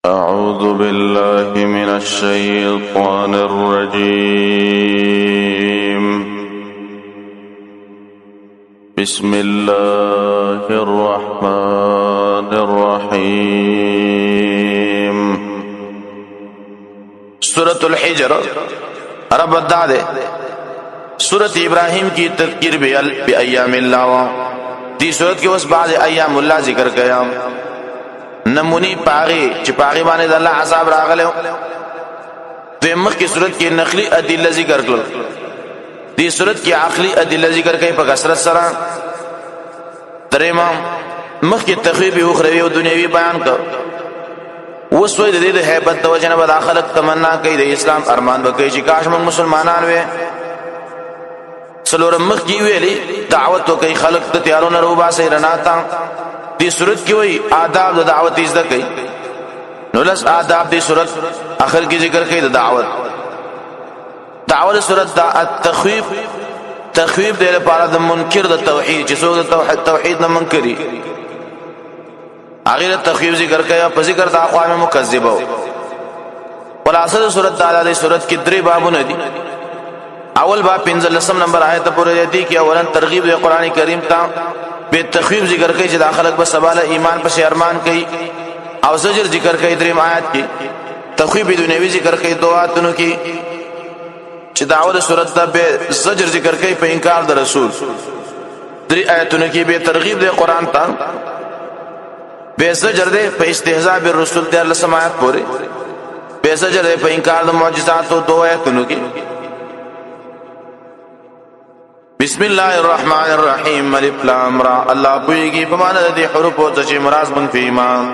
أعوذ بالله من الشيطان الرجيم. بسم الله الرحمن الرحيم. سورة الحجر رب الدعوة سورة ابراہیم کی تذکیر بأیام اللہ. دی سورت کے اس بعد ایام اللہ ذکر کیا نمونی پاغی چی پاغی بانے دا اللہ عذاب راغلے دوی مخ کی صورت کی نقلی ادلہ ذکر کرل. دی صورت کی عقلی ادلہ ذکر کئی پا کسرت سرا تریمام مخ کی تخویبی اخروی و دنیاوی بیان کر وسوی دید حیبت دا وجنب دا خلق تمنا کئی دا اسلام ارمان بکی چی کاش من مسلمانان وے سلورم مخ کی ویلی دعوت و کئی خلق دا تیارون روبا سے رناتا. دی صورت کی وہی آداب دا دعوت ازدہ کئی نولس آداب دی صورت آخر کی ذکر کئی دا دعوت صورت دا تخویب دے پارا دا منکر دا توحید چسوک دا توحید نا منکری آخر تخویب ذکر کئی پا ذکر دا اقوام مکذبو. خلاصہ صورت دا دی صورت کی دری بابو ندی. اول باب 15 نمبر آیت پورے دی کہ اولا ترغیب دے قرآن کریم تا بے تخویب ذکر کئی چی دا خلق بس سبال ایمان پس ارمان کئی او زجر ذکر کئی دریم آیت کی تخویب دنیاوی ذکر کئی دو آیتنو کی چی دعوت صورت دا بے زجر ذکر کئی پہ انکار دا رسول دری آیتنو کی بے ترغیب دے قرآن تا بے زجر دے پہ استہزاء بالرسول دے اللہ سمایت پورے بے زجر دے پہ انکار دا معجزات دو آیتنو کی. بسم اللہ الرحمن الرحیم الف لام را. اللہ پوئیگی پمانا دی حروف و تشی مراز من فی ایمان.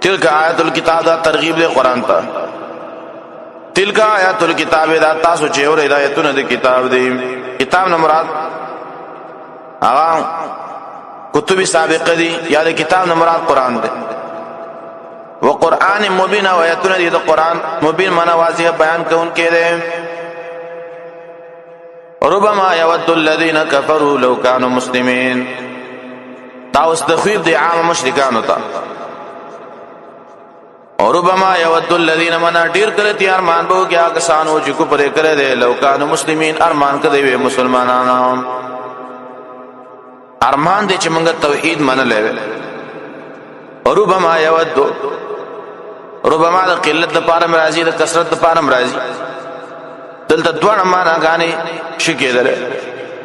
تلک آیت الکتاب دا ترغیب دے قرآن تا. تلک آیت الکتاب دا تاسو چیور ہدایتون دے کتاب دے. کتاب نمراد آغا کتب سابق دی یا دے کتاب نمراد قرآن دے. و قرآن مبین و آیتون دی دا قرآن مبین مانا واضح بیان کون کے دے. ربما يود الذين كفروا لو كانوا مسلمين. تاوس تخویب دی عام مشرکانو تا. ربما يود الذين منا ډیر کړه تی ارمان بو کیا کسانو چې کو پرې کړه دے لو كانوا مسلمين ارمان کړه وي مسلمانانو ارمان دې چې موږ توحید منلې. ربما يود ربما د قلت د پاره مرضی د کثرت د پاره مرضی دلته دوه معنا غاني شکیدل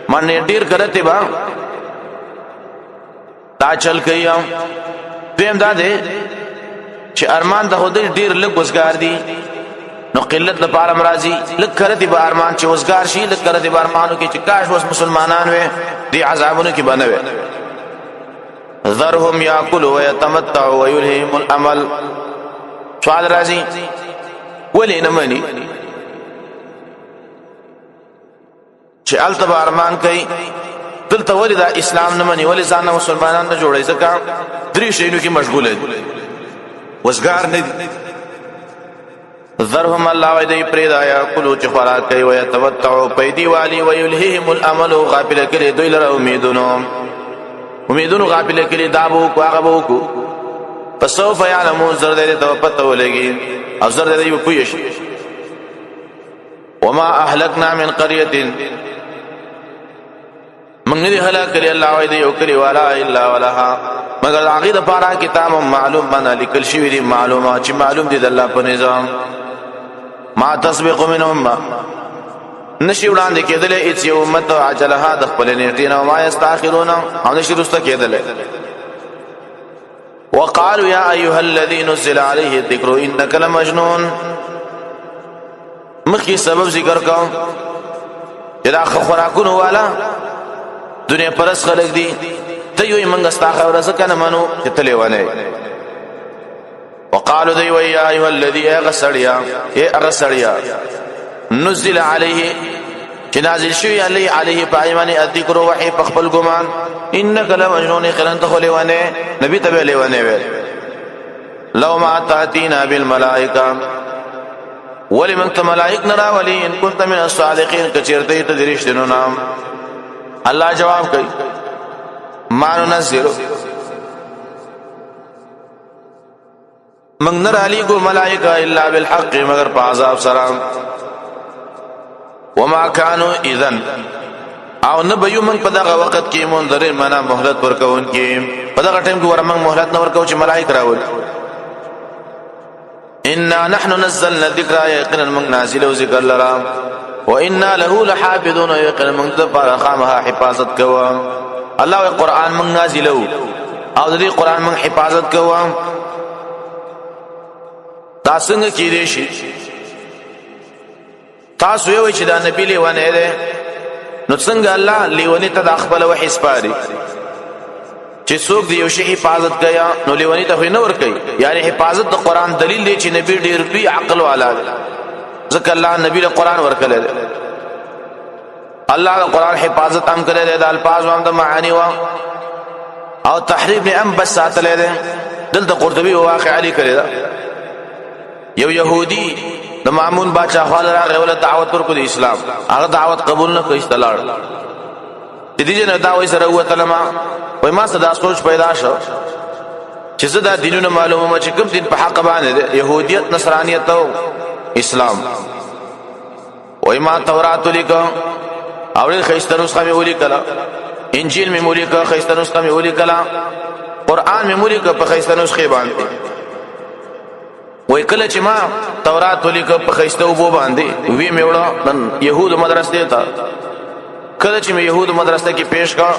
معنی ډیر کرتے با تا چل کيام دیم داده چې ارمان د هودي ډیر لږ وسګار دي نو قلت د پاره مرضی لږ کرتے با ارمان چې وسګار شي لږ کرتے با ارمانو کې چې کاش وس مسلمانان وي دي عذابونو کې بنوي. ذرهم ياكلوا ويتمتعوا ويلههم الامل. سوال راځي ولې نه مني چې التبا ارمان کوي دلته ولې دا اسلام نه مني ولې ځان مسلمانان نه جوړي ځکه درې شیونو کې مشغول دي وسګار نه دي. ذرهم الله ويدي پریدایا کلو چې خوراک کوي ويتمتعوا پیدي والي ويلههم الامل غافل کړي دوی لره امیدونو غافل کړي دابو کو هغه بو کو فسوف يعلمون زر دې ته پته ولګي او زر دې په پوي شي. وما اهلكنا من قريه من ندی هلاک کړي الله وای دی او کړي والا الا ولها مگر هغه د پاره کتاب معلوم باندې لیکل شوی دی معلومات چې معلوم دي د الله په نظام. ما تسبق من امه نشي وړاندې کېدل هیڅ یو امت عجلها د خپل نیټې نه ما یستاخرون او نشي رسته کېدل. وقالوا يا ايها الذي نزل عليه الذكر انك لمجنون. مخی سبب ذکر کوم دا خوراکونو والا دنیا پرس خلق دی ته یو منګ استا خبره سکنه منو چې تلې ونه. وقالو دی ويا ايها الذي اغسريا نزل عليه چې نازل شوی عليه پایمانه الذکر وحی خپل ګمان انک لمجنون خلن تخلی ونه نبی تبه لونه ویل. لو ما تاتینا بالملائکه ولی منت ملائک نرا ولی ان کنت من الصادقین کچرته ته درشت نو نام. الله جواب کوي ما ننزل من نر علیگو ملائکہ الا بالحق مگر پا عذاب سرام وما کانو اذن او نبیو من پا دغا وقت کی منذرین منا محلت ورکون کی پا دغا ٹیم کی ورمان محلت نورکو چی ملائک راول انا نحن نزلنا الذکر یقنا من نازل و ذکر لرام و انا له لحافظون یقنا من دفار خامها حفاظت کوام اللہ قرآن من نازلو او دی قرآن من حفاظت کوام دا څنګه کېدې شي تاسو یو چې دا نبی لیوانه دی نو څنګه الله لیونی ته د خپل وحی سپاري چې څوک دی یو شی حفاظت کیا نو لیونی ته نه ور کوي یعنی حفاظت د قران دلیل دی چې نبی ډیر دوی عقل والا دی ځکه الله نبی له قران ورکړل دی الله د قران حفاظت هم کړی دی د الفاظ او د معانی او تحریف نه هم بس ساتل دی دلته قرطبی واقع علی کړی دا یو يهودي د مامون بادشاہ خپل راغی ول دعوت ورکړه د اسلام هغه دعوت قبول نه کړ استلار د دې نه دا وای سره وته لما وای ما صدا سوچ پیدا شو چې زدا دینونه معلومه چې کوم دین په حق باندې يهوديت نصرانيت او اسلام وای ما تورات لیکو اورل خیسته نسخه مې ولیکله انجیل مې ولیکله خیسته نسخه مې ولیکله قران مې ولیکله په خیسته نسخه باندې وای کله چې ما تورات ولیکه په خیسته وبو باندې وی مې وړه نن يهود مدرسې ته کله چې مې يهود مدرسې کې پیش کا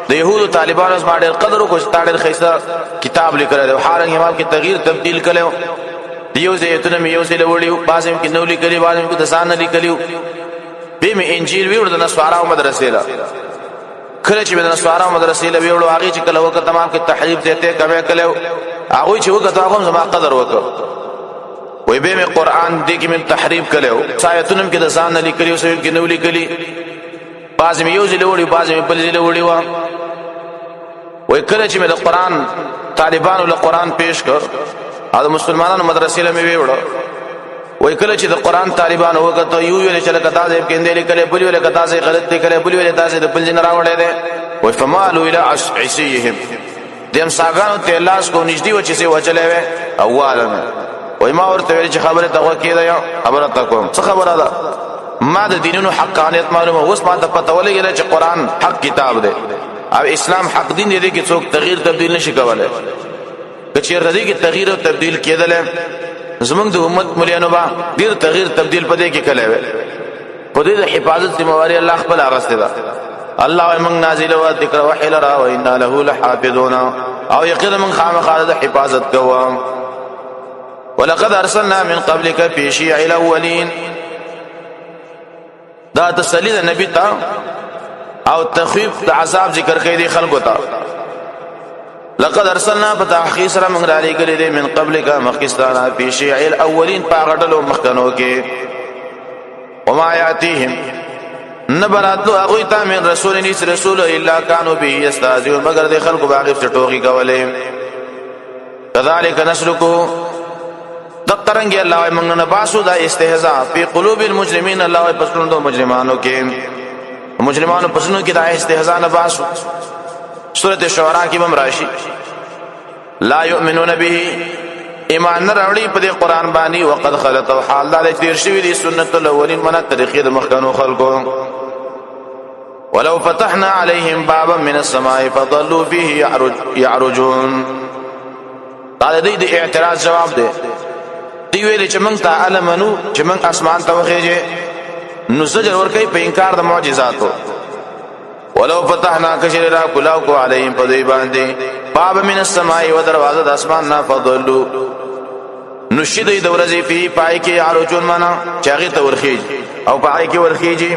د يهود طالبانو زما ډېر قدر کو چې تاړل خیسته کتاب لیکل دی حالانکه امام کې تغییر تبديل کړو دیو زیتونه مې یو ځل وړیو بازم کې نو لیکلي بازم کې د ځان نه لیکلیو به مې انجیل ویور د نسوارا مدرسې لا کله چې د نسوارا مدرسې لا ویورو هغه چې کله وخت تمام کې تحریف دیته کمه کړو هغه چې وخت هغه زما قدر وکړ وی به می قران دې کې من تحریف کړو سایتونم کې د ځان نه لیکلیو سوي کې نو لیکلي بازم یو ځل وړي بازم بل ځل وړي وا وی کله چې د قران طالبانو له قران پیش کړ او مسلمانانو مدرسې له می ویوړو وی کله چې د قران طالبانو وکړه یو یو چې لکه تاسو کې اندې لیکلي بل یو لکه تاسو غلط لیکلي بل یو تاسو د بل جن راوړل دي وی فمالو الى عصيهم دیم ساګانو ته لاس کو نږدې و چې سي وچلې و اوالنه وای ما ورته ویل چې خبره ته وکیدا خبره تا کوم څه خبره ده ما د دینونو حقانیت معلومه اوس ما ته پته ولګی چې قران حق کتاب دی او اسلام حق دین دی چې څوک تغییر تبديل نشي کولای چې ردی کې تغییر او تبديل کېدل زمونږ د امت مليانو با ډیر تغییر تبديل پدې کې کړي وي په دې حفاظت ذمہواری الله خپل اغسته ده الله موږ نازل او ذکر وحی لرا و ان له لحافظون او یقینا من خامخاله حفاظت کوم ولقد ارسلنا من قبلك في شيع الاولين دا تسلی د نبی ته او تخویف د عذاب ذکر کوي د خلکو ته لقد ارسلنا فتحقیق سره موږ را لېږلي دي من قبلك مخکستانا في شيع الاولين پاغړلو مخکنو کې وما ياتيهم نبراتلو اغوی تا من رسول نیس رسول الا كانوا به يستهزئون مگر د خلکو باغ ټوکی کولې كذلك نسلكه دقرنګ الله موږ نه باسو دا استهزاء په قلوب المجرمين الله پسندو مجرمانو کې مجرمانو پسندو کې دا استهزاء نه باسو سورۃ الشعراء کې هم راشي لا يؤمنون به ایمان نه راوړي په دې قران باندې وقد خلت حال دا تیر شوی دي سنت الاولین منه طریقې د مخکنو خلقو ولو فتحنا عليهم بابا من السماء فظلوا فيه يعرجون دا دې اعتراض جواب دی دی ویل چې موږ ته علمنو چې موږ اسمان ته وخیږي نو زجر ورکوي په انکار د معجزاتو ولو فتحنا کشرا کلاو کو علیهم پدوی باندې باب من السماء و دروازه د اسمان نه فضلوا نشدی د ورځې په پای کې عروجون معنا چاغي ته ورخیږي او پای کې ورخیږي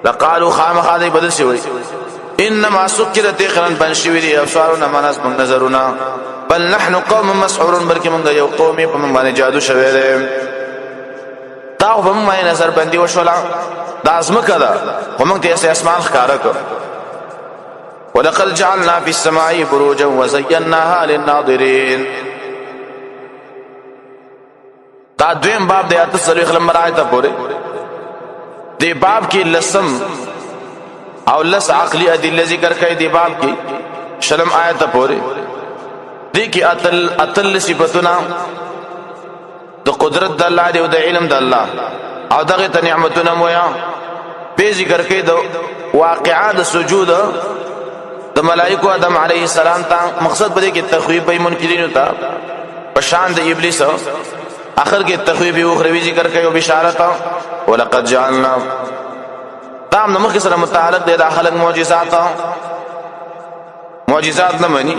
لقالوا خامخاذ بدل شوی انما سكرت اخرن بنشوی دی ابصارنا مناس من نظرنا بل نحن قوم مسحورون بلکې موږ یو قومي په موږ باندې جادو شوی دی دا په موږ باندې نظر بندي وشولا دا ازمکه ده خو موږ ته اسمان ښکارا کړ ولقد جعلنا في السماء بروجا وزيناها للناظرين دا دویم باب د آیت 30 نمبر آیت پورې دی باب کې لسم او لس عقلی ادله ذکر کړي دی باب کې شلم آیت پورې دې کې اتل صفاتونه د قدرت د الله دی او د علم د الله او دغه ته نعمتونه مویا په ذکر کې د واقعات سجود د ملائکه آدم علیه السلام ته مقصد بده کې تخویف به منکرینو ته پشان د ابلیس اخر کې تخویف او اخروی ذکر کوي او بشارت ولقد جعلنا دام نمخ سره متعلق دی د خلق معجزات نه مانی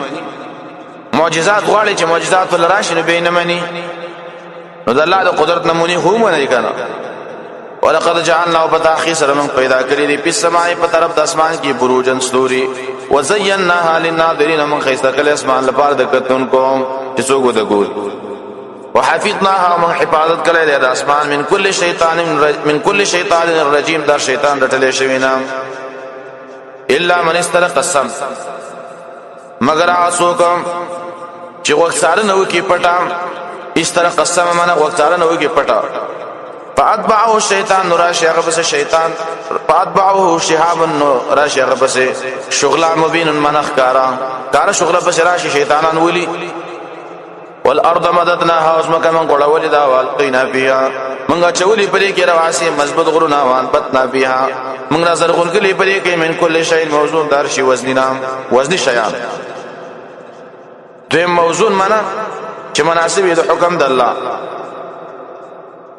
معجزات غواړي چې معجزات ول راشي نه بینه مانی نو د الله د قدرت نمونی هم نه کنا ولقد جعلنا وبتاخي سره من پیدا کړی دی په سماي په طرف د اسمان کې بروجن ستوري وزيناها للناظرين من خيسه کله اسمان لپاره د کتونکو چې څوک ودګول وحفظناها من حفاظت کړی دی د اسمان من كل شیطان رجیم در شیطان رټلې شوی نه الا من استرق السم مگر اسوکم چې وښار نو کې پټا استرق السم معنا وښار نو کې پټا فاتبعه الشیطان نراش غبس شیطان فاتبعه شهاب نراش غبس شغل مبین منخ کارا شغل بس راشي شیطانان ولي والارض مددناها واسمك من قول دا والقينا فيها منغا چولی پرې کې رواسي مضبوط غرونه وان پتنا فيها منغ نظر غون کې پرې کې من كل شيء موزون دار شي وزن شیان دیم موزون معنا چې مناسب دي حکم د الله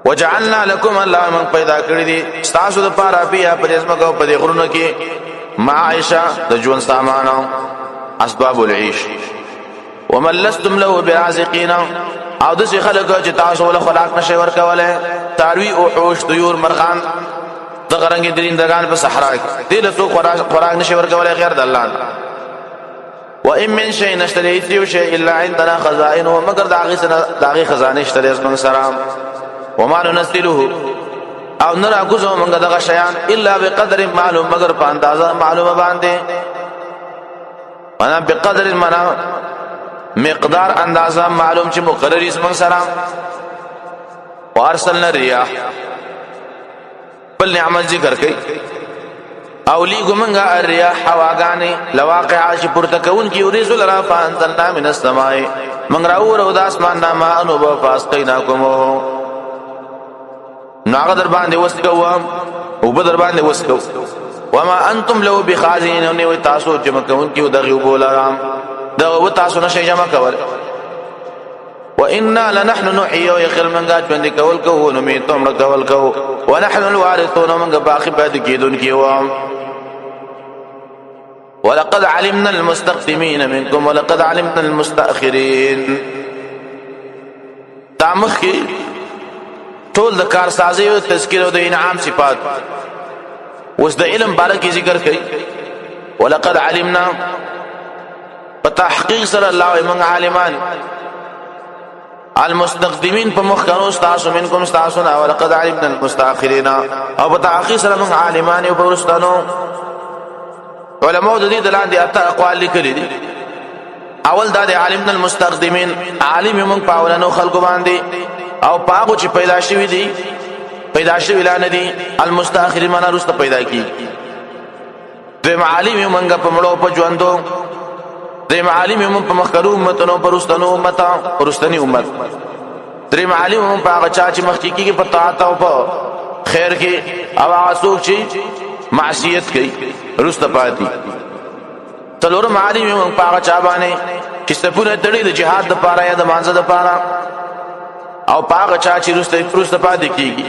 وجعلنا لكم الله من پیدا کړی دي تاسو د پاره بیا پرېزما کو په دې غرونو کې معاشه د ژوند سامان اسباب العيش ومن لستم له برازقين او د خلق چې تاسو له خلاق نشي ورکواله تاروي او حوش طيور مرغان د غرنګ درندگان په صحرا کې دله تو خوراک نشي ورکواله غیر د الله وان من شيء نشتري شيء الا عندنا خزائنه مگر داغي خزانه اشتري اسمن سلام وما ننزله او نرا گزو منگا دغا شیان الا بقدر معلوم مگر پا اندازہ معلوم باندے وانا بقدر منا مقدار اندازہ معلوم چی مقرری اسمان سرام وارسلنا الرياح بل نعمت ذکر کئی اولیگو منگا الرياح حواغانی لواقعا چی پرتکون کی ریزو لرا فانزلنا من السمائی منگ راو رو دا اسمان ناما انوبا فاسقیناکمو ناغ در باندې وسکو او بدر باندې وسکو وما انتم لو بخازين نو تاسو جمع کون کیو دغه بولارام دغه تاسو نشي جمع کول وانا لنحن نحيي ويخل من غاج باندې کول کو نو می تم کول کو ونحن الوارثون من باقي بعد کیدون کیو ولقد علمنا المستقدمين منكم ولقد علمنا المستاخرين تامخي ټول د کارسازي او تذکر او د انعام صفات اوس د علم باره کې ذکر کړي ولقد علمنا بتحقيق صلی الله علیه من عالمان المستقدمين په مخکنو استاسو منکم استاسنا ولقد علمنا المستاخرين او بتحقيق صلی الله عالمان او ورستانو علماء د دې دلاندې اته اقوال لیکلي دي اول دا د علمنا المستقدمين عالم من پاولنو خلق باندې او پاغو چې پیدا شوی لانه دي المستاخرین معنا رست پیدا کی د معالم منګه په مړو په ژوندو د معالم من په مخکرو امتونو پرستانو امت پرستنی امت د معالم من په هغه چا چې مخکې کې په طاعت او په خیر کې او اسوک چې معصیت کوي رست پاتې تلور معالم من په هغه چا باندې چې سپونه تړي د جهاد د پاره یا د مانزه د پاره او پاغه چا چې رسته پاتې کیږي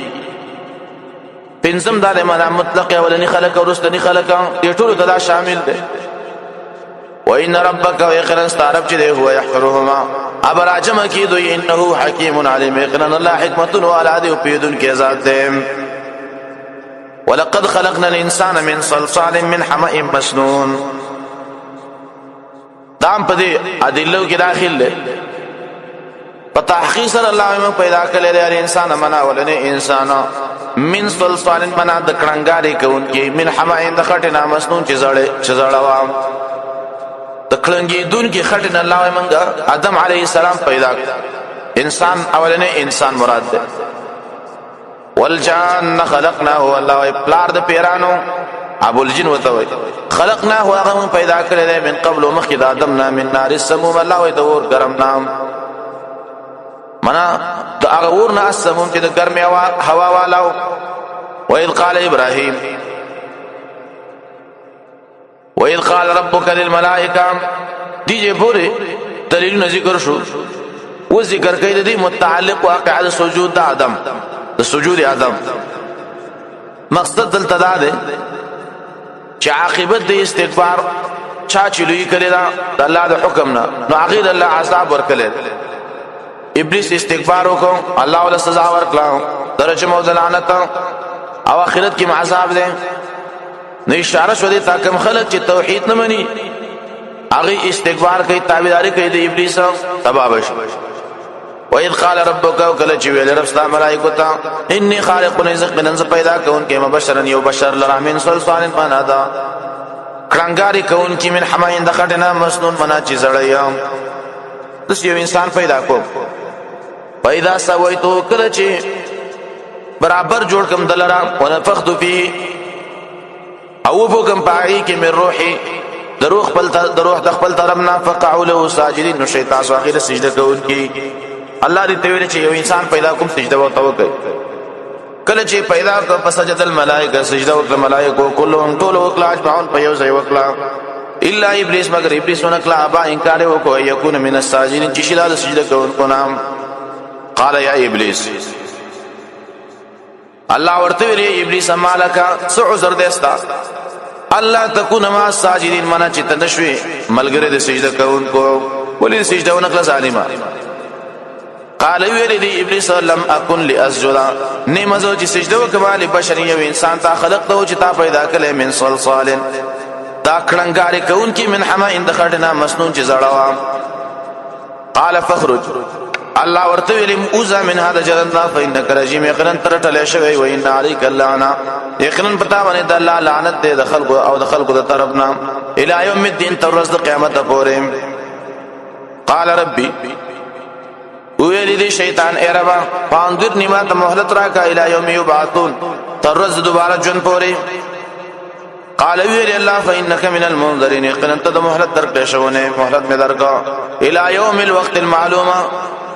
پنځم دا د معنا مطلق اولنی خلق او رستنی خلق دې ټول دا شامل دي وان ربک یقرن استعرب چې دی هو يحفرهما ابر اجم کی دوی انه حکیم علیم یقرن الله حکمت و الاذ پیدن کی ذات ده ولقد خلقنا الانسان من صلصال من حمأ مسنون دام پدې ادلو کې داخل ده تحقیق صلی الله علیه پیدا کړل دی انسان منا ولنه انسان من صلصال منا د کړنګاری کون کې من حمأ د خټه مسنون چې زړوا د کړنګي دون کې خټه الله منګه آدم علیه السلام پیدا انسان اولنه انسان مراد ده والجان خلقناه الله پلار د پیرانو ابو الجن وتوي خلقناه هغه پیدا کړل من قبل مخکې د آدم نه من نار السموم الله وي د اور ګرم نام منا د هغه اور نه السموم چې د ګرمي هوا والاو وإذ قال ابراهيم وإذ قال ربك للملائكه دیجه پوره دلیل ذکر شو و ذکر کوي د دې متعلق واقع د سجود د آدم د سجود آدم مقصد دلته دا ده چې عاقبت د استکبار چا چلوي کړی دا د الله د حکم نه نو هغه الله عذاب ورکړي ابلیس استکبار وکړ الله ول سزا ورکړه درجه مو لعنت او اخرت کې عذاب ده نو اشاره شو دي تا کوم خلک چې توحید نه مني هغه استکبار کوي تابعداري کوي د ابلیس تبا بشي وإذ قال ربك وكل چې ویل رب ستاسو ملائکه ته اني خالق رزق من پیدا کون کې مبشرن یو بشر لرا من صلصال منادا کړنګاری کون کې من حماین د خټنا مسنون منا چې زړیا دس یو انسان پیدا کو پیدا سویتو کله چې برابر جوړ کم دلرا ونفخت فيه او بوکم پای کې من روحي دروح د خپل طرفنا فقعوا له ساجدين نو شیطان واخیر سجده کون کې الله دې ته ویل چې یو انسان پیدا کوم سجده وته وکړي کله چې پیدا کو فسجد الملائکه سجده وکړه ملائکه كلهم طول وکړه اجمعون په یو ځای وکړه الا ابلیس مگر ابلیس ونکړه ابا انکار وکړ یکون من الساجدين چې شلال سجده کوونکو نام قال یا ابلیس الله ورته ویل ابلیس مالک سعذر دستا الله تكون مع الساجدين منا چې تنشوي ملګری د سجده کوونکو ولې سجده ونکړه ظالما قال ویل دی ابلیس لم اكن لاسجد نمازو چې سجده وکړه بشر یو انسان ته خلق ته چې تا پیدا کړل من صلصال دا کړنګاری کون کی من حما اند خټنا مسنون چې زړوا قال فخرج الله ورته ویل اوزا من هذا جنت فانك رجيم يقرن ترټل شوی و ان عليك اللعنه یقینا پتا باندې د الله لعنت دې د خلق او د خلق د طرفنا الى يوم الدين تر ورځ د قیامت پورې قال ربي ویلی دی شیطان اے ربا پاندر نمات محلت راکا الى یوم یبعثون تر ورځ دوباره جون پوری قال ویلی الله فانك من المنذرين قنت د محلت درکړې شوونه محلت می درکا الى یوم الوقت المعلوم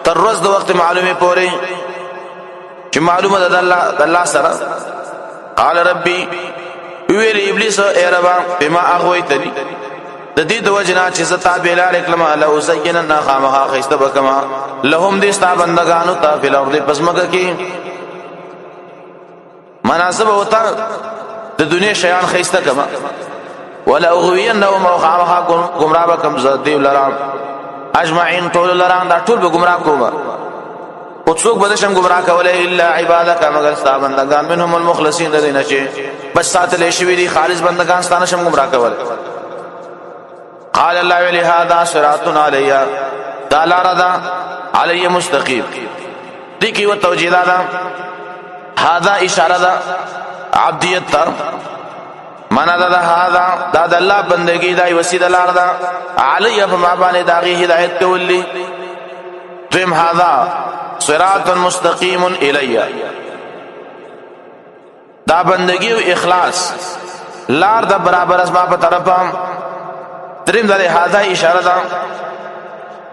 تر ورځ د وخت معلومه پوری چې معلومه ده الله سره قال ربي ویلی ابلیس اے ربا بما اغويتني د دې د وجنا چې زتا بلال کلمه له زیننا خامخا خسته بکما لهم دې ستا بندگانو ته په الارض پسمګه کې مناسب ہوتا د دنیا شیان خسته کما ولا اغوینهم خامخا گمراه بکم ذات لرام اجمعين طول لرام دا ټول به گمراه کوما او څوک به شم گمراه کوله الا عبادك مگر ستا بندگان منهم المخلصين الذين بس ساتل شوی دي خالص بندگان ستانه شم گمراه کوله قال الله ولي هذا صراط عليا دا لاردا علی مستقیم دی کی و توجیه دا هذا اشاره دا عبدیت تا معنا دا هذا دا الله بندگی دا وسیله لار دا علی فما باندې داغي هدایت کولی تم هذا صراط مستقیم الی دا بندگی او اخلاص لار دا برابر اسما په طرفم دریم دا هذا اشاره دا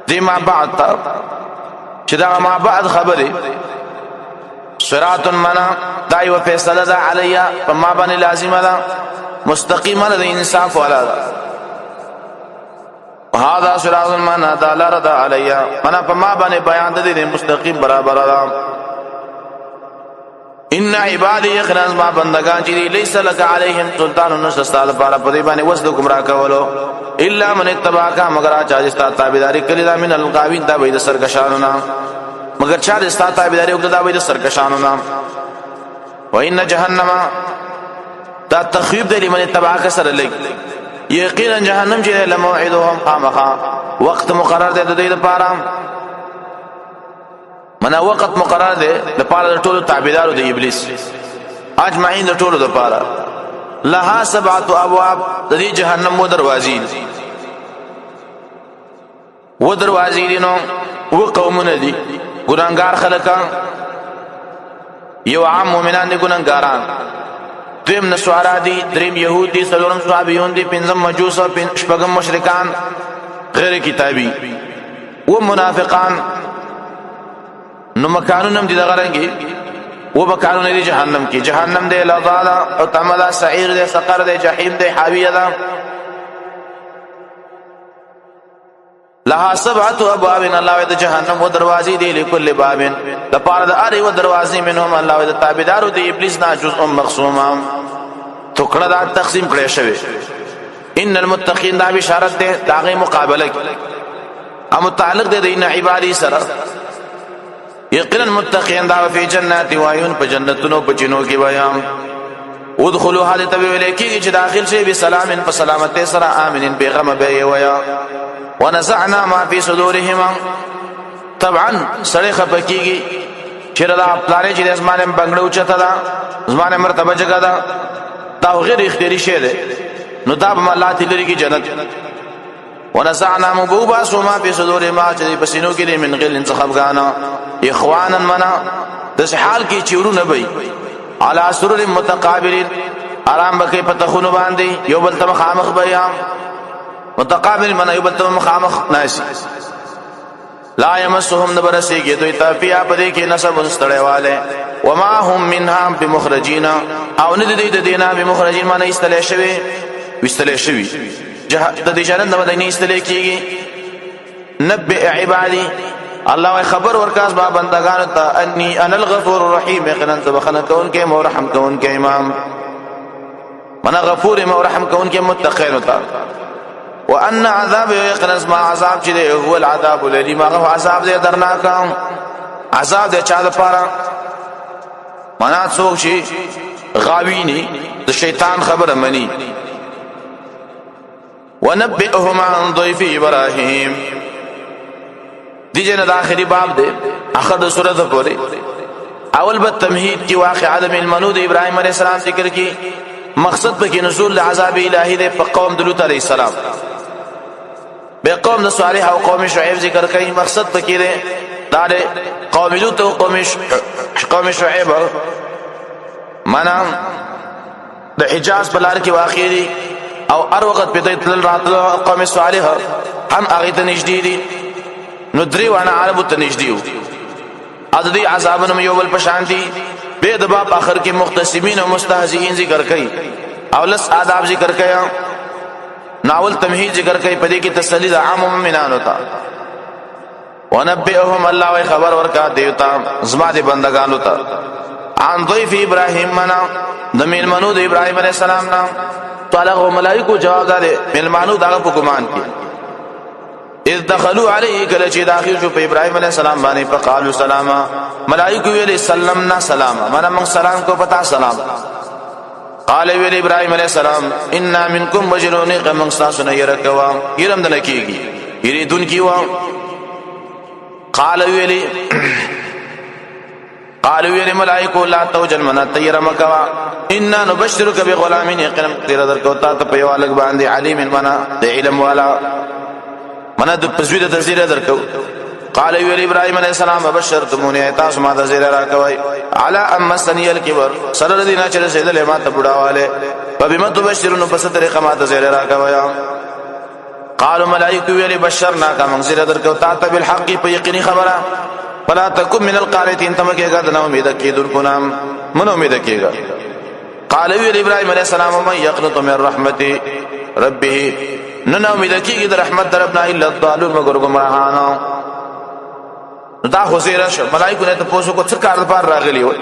دی ما بعد تا چې دا ما بعد خبره صراط منا دای و فیصله دا علیا په ما باندې لازمه ده مستقیمه ده انصاف والا ده هذا صراط منا دا لار ده علیا منا په ما باندې بیان ده مستقیم برابر ده ان عبادی اخلاص ما بندگان چې لیس لك عليهم سلطان نشستال پر په دې باندې وسد گمراه کولو الا من اتبعك مگر چا جستا تابعداري کړی دا من الغاوین دا به سرکشانو مگر چا جستا تابعداري وکړه دا به سرکشانو وان جهنم دا تخویب دی لمن اتبعك سره لګ یقینا جهنم چې لموعدهم قامخا وقت مقرر دی د دې لپاره منا وخت مقرر دی لپاره ټول تابعدارو د ابلیس اجمعین ټول لپاره لها سبعه ابواب د دې جهنم و دروازې دي نو و قومونه دي ګناګار خلک یو عام مؤمنان دي ګناګاران دویم نسوارا دی، دریم یهود دی، څلورم صحابیون دی، پنځم مجوس او شپږم مشرکان غیر کتابی و منافقان. نو مکانونم دي دغه رنګي و مکانونه دي جهنم کې، جهنم دی، لظى او تعمل سعير دی، سقر دی، جهنم دی، حاویه ده. لها سبعه ابواب، الله د جهنم و دروازې دي، لكل باب لپاره د اری و دروازې منهم الله د تابعدارو د ابلیس نه جزء مقسومه ټوکړه دا تقسیم کړی شوی. ان المتقین دا بشارت ده داغه مقابله ا متعلق ده دین عبادی سره. یقینا متقین دا فی جنات و عیون، په جنتونو په جنو کې بیان. ادخلوا هذه تبویلکی چې داخل شي بسلام، په سلامت سره، امنین بیغم به ویا. ونزعنا ما في صدورهم، طبعا سړی خپکیږي چې دا پلانې چې زمانه بنگړو چته دا زمانه مرتبه جګه دا دا غیر اختیاري شی ده، نو دا به الله تعالی کی جنت. ونزعنا مبوبا سوما في صدور ما چې پسینو کې من غل انتخابغانا اخوانا منا د حال کې چورونه بي على سرر متقابلين، آرام بکې پتخونو باندې یو بل ته مخامخ بیان. متقابل منا یو بل ته مخامخ ناشي. لا يمسهم نبرسيږي دوی ته پیا پدې کې نسب مستړیواله. وما هم منها بمخرجين، او نه دې د دینه بمخرجين معنی استلې شوی د دې جنت نه ودی نه استلې کیږي. نبئ عبادي، الله خبر ورکاس با بندگان ته اني انا الغفور الرحيم، یقینا تبخنه کون کې مو رحم کون کې امام منا غفور مو رحم کون کې متقین ته. وان عذاب، یقینا ما عذاب چې هو العذاب الالم، هغه عذاب دې درناک، عذاب دې چا لپاره منا څوک شي غاویني د شیطان خبره مني. ونبئهم عن ضيف ابراهيم، دی جن د اخري باب دے اخر سورۃ پورې. اول به تمهید کی واقع عدم المنود ابراهيم عليه السلام ذکر کی، مقصد به کې نزول عذاب الهی دے په قوم لوط علیہ السلام، به قوم صالح او قوم شعیب ذکر کوي، مقصد به کې دا قوم لوط او قوم شعیب معنا د حجاز بلار کې واقع دي، او ار وخت په دې تل راتلو قوم صالح هم هغه ته نږدې دي. نو درې وانا عربو ته نږدې وو، عددي عذابونه یو بل پشان دي. به د باب اخر کې مختصمین او مستهزئین ذکر کوي، او لس آداب ذکر کوي، ناول تمهید ذکر کوي، په دې کې تسلی د عام مومنانو ته. ونبئهم، الله خبر ورکا دیوتا زما دي بندگانو ته، عن ضيف ابراهيم منا د میلمنو د ابراهيم عليه السلام نام. طالغ ملائکو جواب داده میلمانو دغه په ګمان کې، اذ دخلوا عليه کله چې داخل شو په ابراهيم عليه السلام باندې، فقالوا سلاما، ملائکه ویل سلمنا سلاما، معنا موږ سلام کو پتا سلام. قال ویل ابراهيم عليه السلام انا منكم وجلون، قوم تاسو نه يرکوا يرم دل کیږي یریدون کیوا. قال ویل ملائکه لا توجل منا تیر مکوا، انا نبشرك بغلام، یقینا تیر درکو تا ته په یوالک باندې علیم منا د علم والا منا د پزوی د تذیر درکو. قال ویل ابراهيم عليه السلام بشرتمونی، تاسو ما د زیر راکوي، على ام سنی الكبر، سره دینا چې سیدل ما ته بډاواله، فبما تبشرون، پس طریقه ما د زیر راکوي. قالوا ملائکه ویل بشرنا کا من زیر درکو تا ته بالحق، په یقیني خبره، فلا تكن من القانتين، تم کېګا د نو امید کېدل کو نام من امید کېګا. قال ویل ابراهيم عليه السلام من يقنط من رحمتي ربه، نو امید کېږي د رحمت ربنا الا الضالون، مگر گمراهانو. دا خو زیره شو، ملائکه نه ته پوسو کو څه کار پر راغلی و،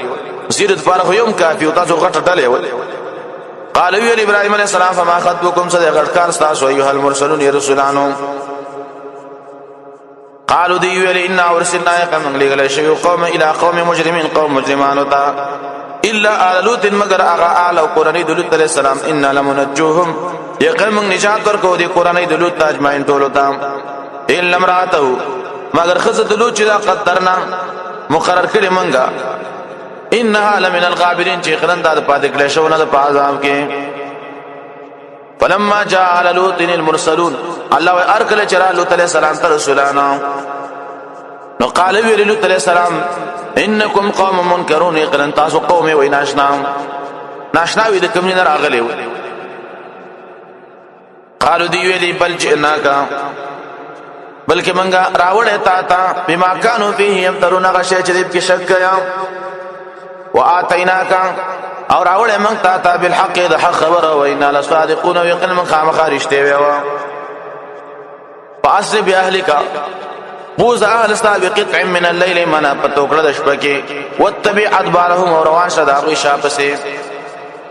زیرت پر خو یم کافی، او تاسو غټ ډلې و. قال ویل ابراهيم عليه السلام فما خطبكم، صدق غټ کار تاسو ايها المرسلون يا رسولانو. قالوا دی ویل ان ارسلنا قوم لغل شيء قوم الى قوم مجرمين، قوم مجرمان تا الا آل لوط، مگر اغا آل او قرانی د لوط علیہ السلام، ان لمنجوهم، یقین من نجات ورکو دی قرانی د لوط اجمعین ټول تا، الا امراته، مگر خزه د لوط چې قدرنا مقرر کړي منګه، انها لمن الغابرین، چې خرنده د پاتې کړه شو نه د عذاب کې. فلما جاء على لوط المرسلون، الله ارکل چرا لوط علیہ السلام ته رسولانو. نو قال ویل لوط علیہ السلام انکم قوم منکرون، یقینا تاسو قوم ویناشنا. ناشناوي د کوم نه راغلی و قالو دی ویلی بل جئناکا بلکې منګه راوړې تا بما كانوا فيه يمترون غشي چې دې کې شک کیا واتیناکا او راوړې موږ تا بالحق د حق خبره وینا لصادقون ويقين من خامخا رښتې ویوا فاسر باهلک بوز اهل استا بقطع من الليل منا پتوکړه د شپه کې وتبع ادبارهم اور روان شداوي شاپسه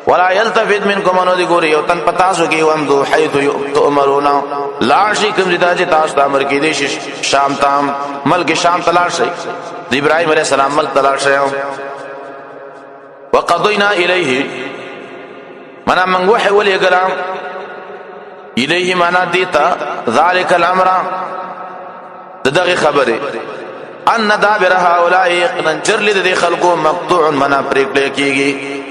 ولا يلتفت منكم انو دي ګوري او تن پتاسو کې ومدو حيث تؤمرون لا شي کوم دي چې تاسو ته امر کې دي شام تام ملک شام تلار شي د ابراهيم عليه السلام ملک تلار شي وقضينا اليه منا من وحي ولي کلام اليه منا دیتا ذلك الامر دغه خبره ان دابر هؤلاء يقنجر لذي خلقو مقطوع منا پریکړه کیږي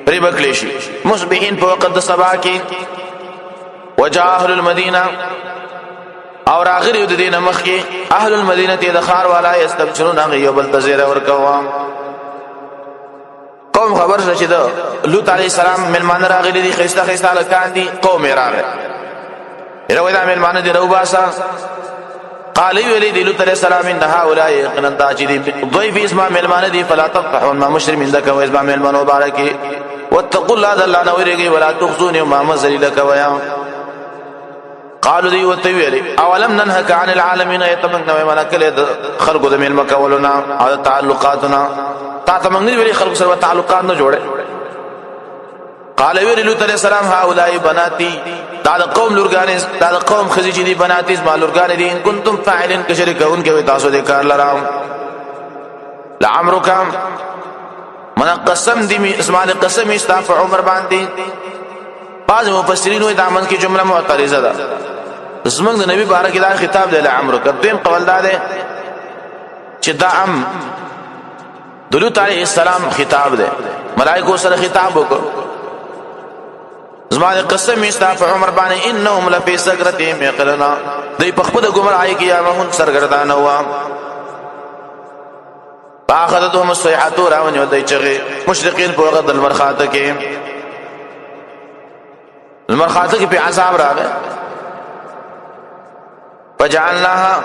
پری بکلیشی مصبحین په وخت د سبا کې وجاء اهل المدینه اور اخر د دینه مخ کې اهل المدینه د خار والا یستبشرون غیبل تزیر ور کوا قوم خبر شې ده لوط علی السلام ملمان راغلي دي خيسته خيسته لکان دي قوم راغله ارویدا ملمان دي روباسا قال ویلی دی لوط علیہ السلام ان هؤلاء يقنن تاجدي ضيف اسماء ملمان دي فلا تقطعون ما مشرم عندك واسماء ملمان مبارك واتقوا الله ذل نوريږي ولا تخزوني ما مزل لك ويا قالوا دي وتويلي اولم ننهك عن العالمين يتمنى ملائكه خلق د ملمک ولنا او تعلقاتنا تا تمنګ ویلي خلق سره تعلقات نه جوړه قال ویلی لوط علیہ السلام هؤلاء بناتي دا قوم لورګان دا قوم خزي چې دي بناتي ما لورګان دي ان كنتم فاعلين کشرکون کې تاسو دې کار لراو لعمرک من قسم دي اسماء قسم استاف عمر باندې بعض مفسرین وې دامن کې جمله معترضه ده زمنګ د نبی بارک دا خطاب دی لعمرک دیم قول ده چې دا ام لوط علیہ السلام خطاب ده ملائکه سره خطاب وکړو زما قسم استاف عمر باندې انهم لفي سكرتهم يقلنا دای په خپل ګمراهي کې یا مهون سرګردان هوا باخذتهم الصيحه راونی ودای چغه مشرقین په وخت المرخاته کې په عذاب راغی فجعلناها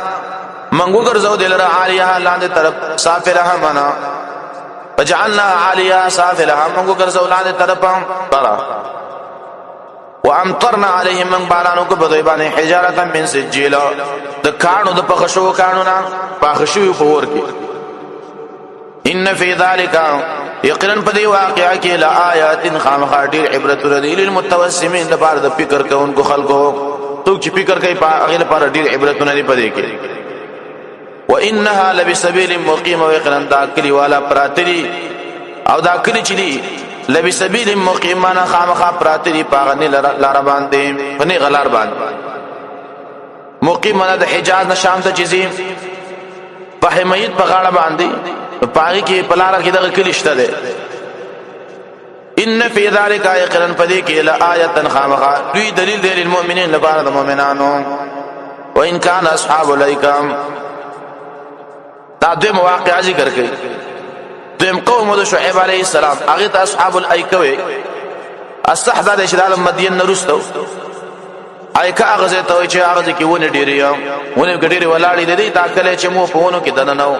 منغو ګرځو دلره عالیه لاندې طرف سافلها منا فجعلناها عالیه سافلها منغو ګرځو لاندې طرف طرا وامطرنا عليهم من بارانو کو بدوی حجاره من سجيل د کانو د پخشو کانونا پخشو پور کی ان فی ذلک یقینا پدی واقعا کی لآیات خامخاطر عبرت للمتوسمین د بار د فکر کوونکو خلقو تو چې فکر کوي هغه لپاره ډیر عبرتونه دی پدې کې وانها لبسبیل مقیم ويقنا دا کلی والا پراتری او دا کلی چې دی لبی سبیل مقیمانا خامخا پراتری پاغنی لار باندې فنی غلار باندې مقیمانا د حجاز نشام ته چیزی په حمیت په غاړه باندې پاغي کې پلار کې دغه کلیشته ده ان فی ذلک یقرن پدې کې لآیه خامخا دوی دلیل دی للمؤمنین لپاره د مؤمنانو وان کان اصحاب الایکام دا دوی مواقع ذکر کړي دیم قوم د شعیب علیه السلام هغه ته اصحاب الایکه الصحبه د شدال مدین نرستو ایکه هغه ته چې هغه کې ونه ډیری ونه ګډيري ولاړې دي تا کله چې مو په ونه کې دننو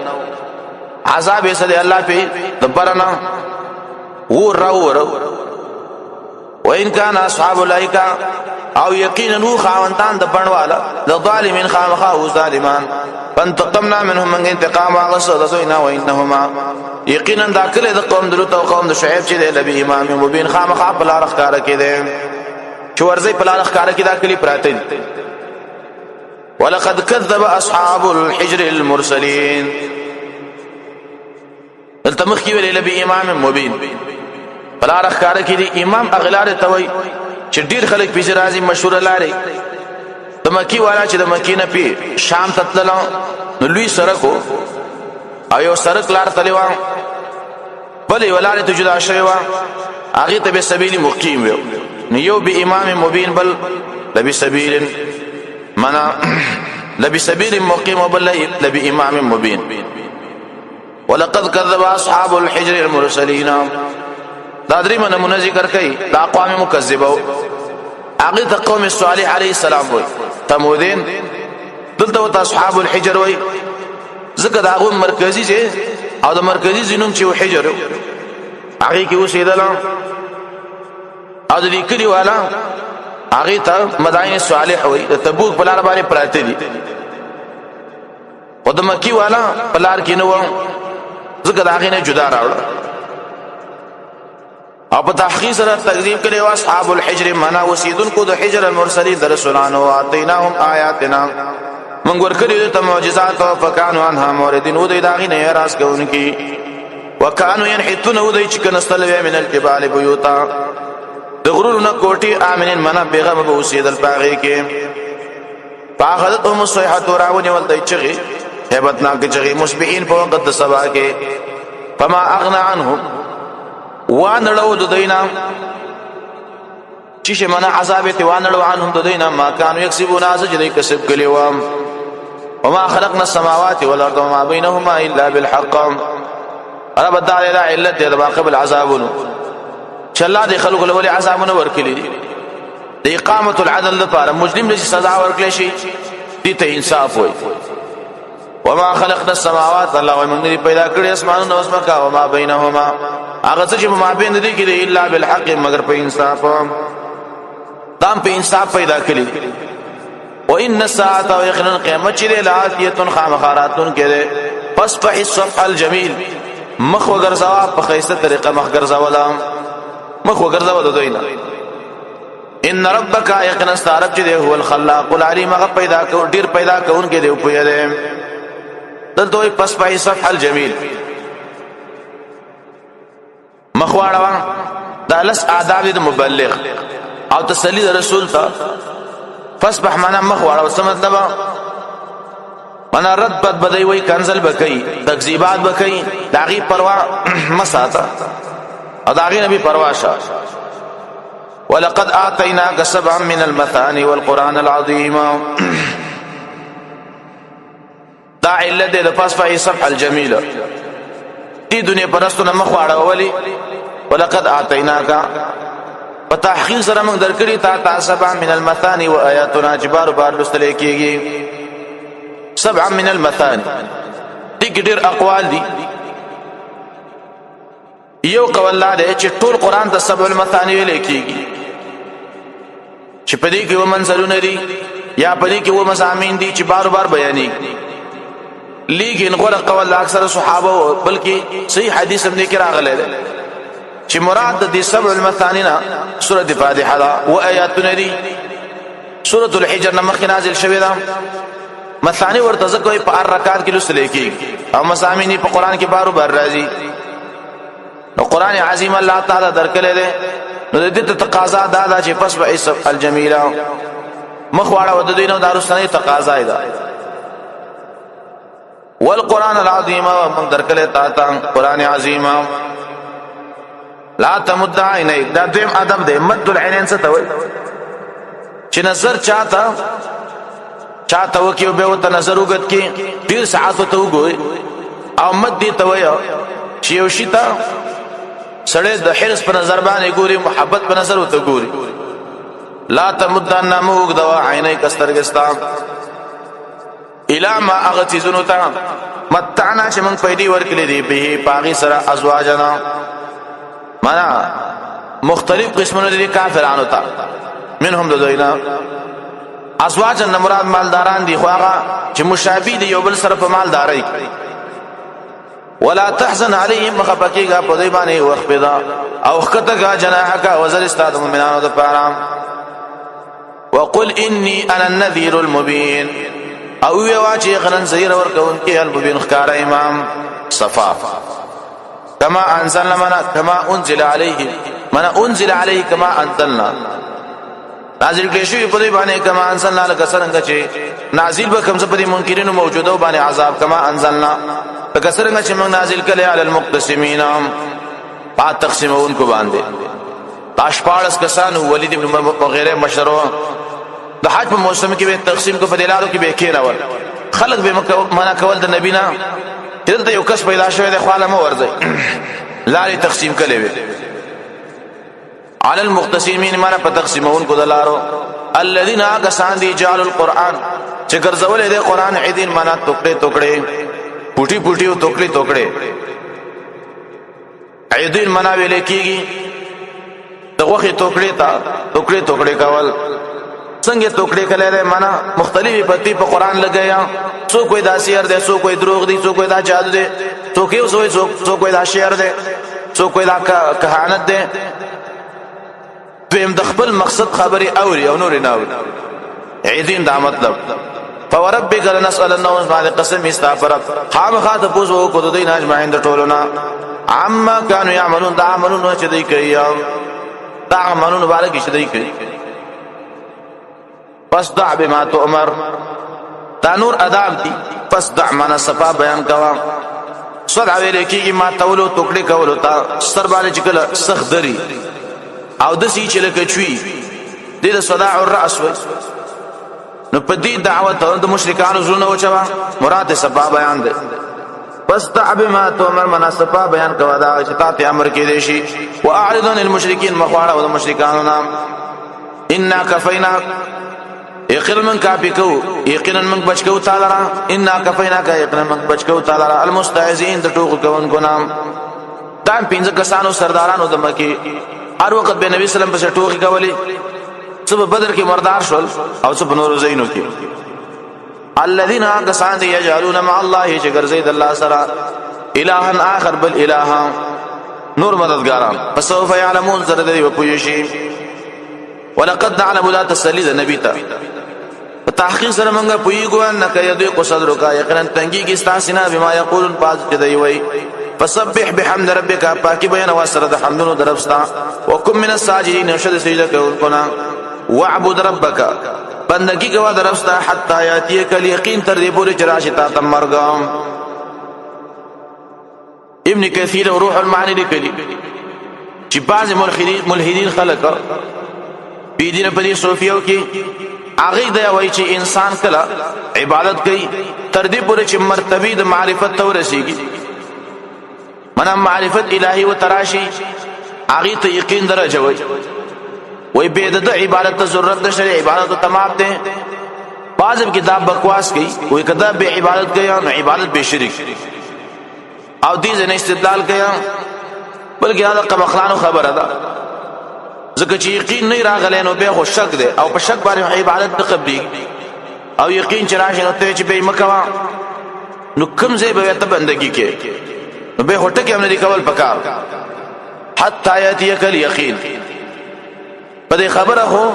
عذاب یې سره الله په دبرنا ور وان كان اصحاب الایکه او یقینا نو خاوندان د بڼواله د ظالمین خامخا او ظالمان فانتقمنا منهم من انتقام غصدنا وانهما یقینا داخله د قوم دلو او قوم د شعیب چې د نبی امام مبین خامخا په لار ښکار کړي چې ورځي په لار ښکار کړي داخلي پراته ولقد كذب اصحاب الحجر المرسلين التمخ کی ویل نبی امام مبین په لار ښکار کړي امام اغلار توي چې ډیر خلک پیژ راځي مشهور لاري د مکی والا چې د مکی نه پی شام تتلل نو لوی سرکو ایو سرک لار تلوا بلې ولاره ته جدا شوی وا هغه ته به سبیل مقیم وي یو به امام مبین بل لبی سبیل منا لبی سبیل مقیم بل لبی امام مبین ولقد كذب اصحاب الحجر المرسلين دا درې نمونه ذکر کړي دا اقوام مکذبه هغه د قوم صالح علیه السلام وای تمودین دلته اصحاب الحجر وای ځکه دا هغه مرکزی چې او د مرکزی زینوم چې حجر هغه کې اوسېدل او د لیکلي والا هغه ته مدائن صالح وای د تبوک په لار باندې پراته دي او د مکی والا په لار کې نو ځکه دا هغه نه جدا راوړل او په تحقیق سره تکذیب کړي او اصحاب الحجر معنا وسیدونکو د حجر المرسلین د رسولانو اتیناهم آیاتنا من ورکړي ته معجزات او فکانوا عنها موردین او د داغي نه راس کوونکی وکانو ينحتون او د چکنستل من الجبال بيوتا د غرورنا کوټي امنين منا بیغم به وسیدل باغی کې فاخذتهم الصيحه راونی ولدای چغي hebatnak چغي مصبحين په وخت د سبا کې فما اغنى عنهم وانړو د دینا چې منا عذاب ته وانړو عنهم د دینا ما كانوا يكسبون ازجدي کسب کلی و وما خلقنا السماوات والارض وما بينهما الا بالحق رب تعالی لا علت د قبل عذابونو چې الله د خلق له ولي عذابونه ورکړي د اقامت العدل لپاره مجرم لشي سزا ورکړي شي دي ته انصاف وي وما خلقنا السماوات الله ومن پیدا کړی اسمانونه او زمکا وما بينهما هغه چې ما بین دي کې الا بالحق مگر په انصاف دام په انصاف پیدا کړی وان الساعه ويقين قیامت چې لاتیه خامخاراتن کې پس په الصفح الجميل مخ وګرځوا په خیسته طریقه مخ ګرځولا مخ وګرځوا د دوینا ان ربک یقینا استعرب چې هو الخلاق العلیم هغه پیدا کو ډیر پیدا کون کې دی په یده دلته پس په الصفح الجميل مخواړه دا لس آداب د مبلغ او تسلی د رسول ته فسبح معنا مخواړه څه مطلب معنا رد بد بدای وای کنزل بکئی تکذیبات بکئی داغي پروا مساته او داغي نبی پروا شه ولقد اعطيناك سبعا من المثاني والقران العظيم دا علت د فسبح الصفح الجميل دي دنیا پرستونه مخواړه ولی ولقد اعطيناك وتحقيق سره موږ درکړي تا سبع من المثاني واياتنا جبار بار لستل کېږي سبع من المثاني دي ډېر اقوال دي یو قول لا ده چې ټول قران د سبع المثاني ویل کېږي چې پدې کې ومنزلونه دي یا پدې کې و مزامین دي چې بار بار بیانې لیکن غره قول اکثر صحابه بلکې صحیح حدیث هم کې راغلی ده چې مراد د سبع المثاني سوره فاتحه دا او آیاتونه دي سوره الحجر نمخ نازل شوی دا مثاني ورته ځکه په 4 رکعات کې لوستل کېږي او مزامین په قران کې بارو بار راځي نو قران عظیم الله تعالی درکړي ده نو د دې تقاضا دا چې فسبح الصفح الجميل مخواړه ود دینو دارستاني تقاضا ده والقران العظیم من درکړي تا قران عظیم لا تمد عینیک دا دیم ادب دی مد العینین څه ته وایي چې نظر چاته وکيو به وته نظر وګت کې ډیر ساعت ته وګوري او مد دی ته وایي چې یو شي ته سړی د حرص په نظر باندې ګوري محبت په نظر وته ګوري لا تمد نموګ دوا عینیک استرګستا الا ما اغتزنو تا متعنا چې موږ پیدا ورکړي دی به پاغي سره ازواجنا معنا مختلف قسمونه دي کافرانو ته منهم ذوینا ازواج مراد مالداران دي خو هغه چې مشابه دي یو بل سره په مالداري ولا تحزن عليهم مخبكيغا په دې باندې وخبدا او خطغا جناحك وزر استاد مومنانو د پاره وقل اني انا النذير المبين او یواچی غنن زیر ورکون کې المبين خکار امام صفا كما انزلنا كما انزل عليه انزل عليه كما انزلنا نازل کړي شوی په دې باندې کما انزلنا لك څنګه چې نازل به کوم څه په دې منکرینو موجوده باندې عذاب کما انزلنا لك څنګه چې موږ نازل کړي علی المقتسمین په تقسیمون کو باندې تاشپارس کسانو ولید ابن وغيرها مشرو د حج په موسم کې به تقسیم کو په دلالو کې به کېراول خلق به معنا کول د نبی نه دلته یو کس پیدا شوی د خاله مو ورځي لاري تقسیم کړي وي علی المقتسمین معنا په تقسیمون کو دلارو الذين اغسان دي جعل القران چې ګرځولې د قران عیدین معنا ټوکړي ټوکړي پټي پټي او ټوکړي ټوکړي عیدین معنا ویل کیږي دغه ټوکړي تا ټوکړي ټوکړي کول څنګه ټوکړي کله معنا مختلفي پتی په قران لګیا څو کوئی دا شعر دی څو کوئی دروغ دی څو کوئی دا جادو دی څو کوئی دا شعر دی څو کوئی دا کہانت دی دویم د خپل مقصد خبري اوري او نور نه اوري عیدین دا مطلب فوربک لنسألنهم بعد قسم استغفر خامخا ته پوزو کو د دین اجمعین د ټولنا عما كانوا يعملون دا عملون چې دوی کوي دا عملون بالکه چې دوی کوي پس دع بما تؤمر دا نور اداب دي پس دع معنا صفا بیان کوا صدع ویل کیږي ما تولو ټوکړي کولو تا سر باندې چکل سخت دري او د سې چې لکه چوي د صداع الراس نو په دې دعوت د مشرکانو زونه وچوا مراد صفا بیان ده پس تعب ما تؤمر منا صفا بیان کوا دا چې تاسو امر کې دي شي واعرض عن المشرکین مخواړه او د مشرکانو نام ان کفینا یقینا من کافی کو یقینا من بچکو تعالی ان کفینا کا یقینا من بچکو تعالی المستعذین د ټوک کوونکو نام دا پنځه کسانو سردارانو د مکی هر وخت به نبی سلام په ټوکی کولی صبح بدر کې مردار شول او صبح نور زینو کې الذين كسان يجعلون مع الله جگر زید الله سرا الها اخر بل اله نور مددګاران فسوف يعلمون زر دی وپوشي ولقد نعلم لا تسلید نبی تا تحقیق سره موږ پویګو انک یذق صدرک یقینا تنګي کی استاسنا بما یقولون باز دی وی فسبح بحمد ربك پاکی بیان واسره د حمدونو دربستا وکم من الساجدين شد سجده کونا واعبد ربك بندگی کوا دربستا حتا یاتیک الیقین تر دې پورې چراشتا تمرغم ابن کثیر روح المعانی لیکلی چې بعض ملحدین خلق بيدین په دې صوفیو کې هغه دی وایي چې انسان کله عبادت کوي تر دې پورې چې مرتبه د معرفت ته ورسیږي منا معرفت الهی و تراشی هغه ته یقین درجه وای به د عبادت ته ضرورت نشي عبادت تمام ده بعضم کتاب بکواس کوي وای کدا به عبادت کوي نو عبادت به شرک او دې نه استدلال کوي بلکې دا قبخلانو خبره ده ځکه چې یقین نه راغلی نو به خو شک ده او په شک باندې عبادت نه قبلي او یقین چې راشي نو ته چې به مکوا نو کوم ځای به ته بندگی کې نو به هټه کې امر کول پکار حتا یاتیک الیقین په دې خبره هو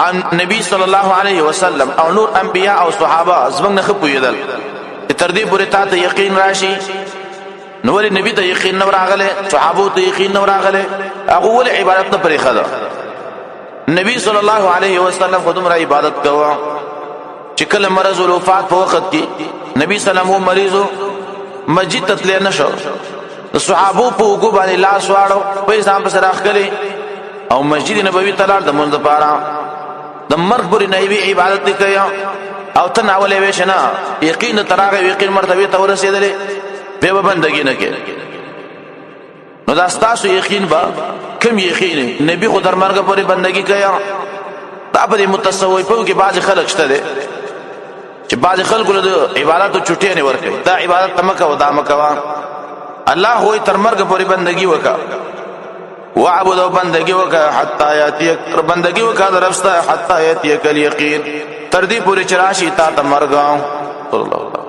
ان نبی صلی الله علیه وسلم او نور انبیاء او صحابه زمنګ نه خپویدل تر دې پورې ته یقین راشي نو ولې نبی ته یقین نو راغله صحابه ته یقین نو راغله هغه ول عبادت نه پرې خدا نبی صلی الله علیه وسلم خودم را عبادت کوا چې کله مرض او وفات په وخت کې نبی سلام مریضو مسجد تتلی نشو د صحابو په وګو باندې لاس واړو په ځان په سراخ کړي او مسجد نبوي تلار د منځ پاره د مرګ پورې نبی عبادت کوي او تناولې وشنا یقین تراغه یقین مرتبه ته ورسېدلې به بندګی نه کې نو دا ستاسو یقین با کم یقین نبی خو در مرګ پورې بندګی کوي دا په متصوفو کې بعض خلک شته دي چې بعض خلکو د عبادت چټي نه ور کوي دا عبادت تمکه و دا مکوا الله هو تر مرګ پورې بندگی وکا وعبد بندگی وکا حتا یاتیک بندگی وکا درسته حتا یاتیک الیقین تر دې پورې چراشی تا ته مرګ صلی الله